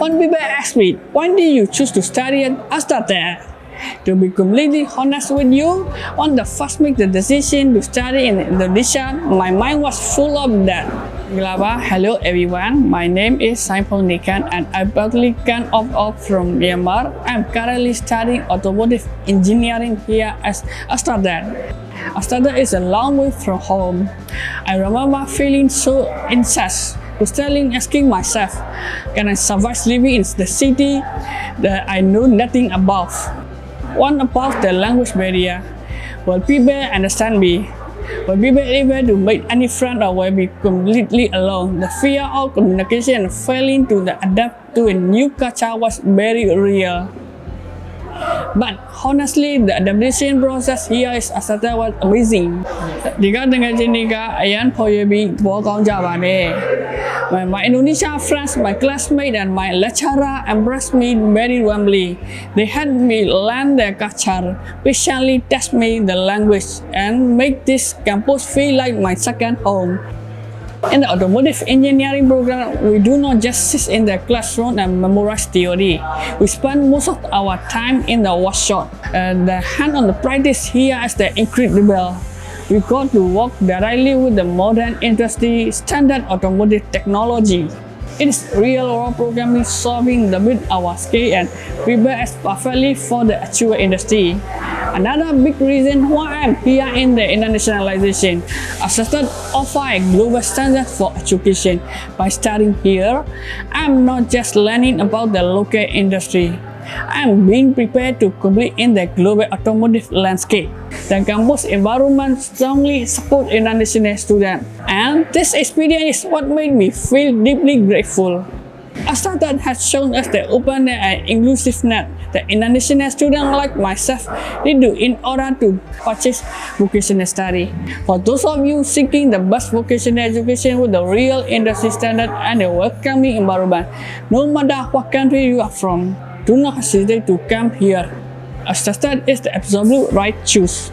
When people ask me, why did you choose to study at ASTRAtech? To be completely honest with you, when the first make the decision to study in Indonesia, my mind was full of that. Hello everyone, my name is Khant and I proudly come from Myanmar. I'm currently studying automotive engineering here at ASTRAtech. ASTRAtech is a long way from home. I remember feeling so anxious to studying, asking myself, can I survive living in the city that I know nothing about? One about the language barrier. Will people understand me? Will people able to make any friend or will be completely alone? The fear of communication and failing to adapt to a new culture was very real. But honestly, the adaptation process here is ASTRAtech was amazing. My Indonesian friends, my classmates, and my lecturer embraced me very warmly. They helped me learn their culture, patiently test me the language, and make this campus feel like my second home. In the automotive engineering program, we do not just sit in the classroom and memorize theory. We spend most of our time in the workshop. The hand-on practice here is incredible. We got to work directly with the modern industry standard automotive technology. It is real-world programming solving with our skill and prepare us perfectly for the actual industry. Another big reason why I'm here in the internationalization. ASTRAtech offers a global standard for education. By studying here, I'm not just learning about the local industry. I'm being prepared to compete in the global automotive landscape. The campus environment strongly supports international students, and this experience is what made me feel deeply grateful. ASTRAtech has shown us the openness and inclusiveness that international students like myself need to in order to purchase vocational study. For those of you seeking the best vocational education with the real industry standard and a welcoming environment, no matter what country you are from, do not hesitate to come here. ASTRAtech is the absolute right choice.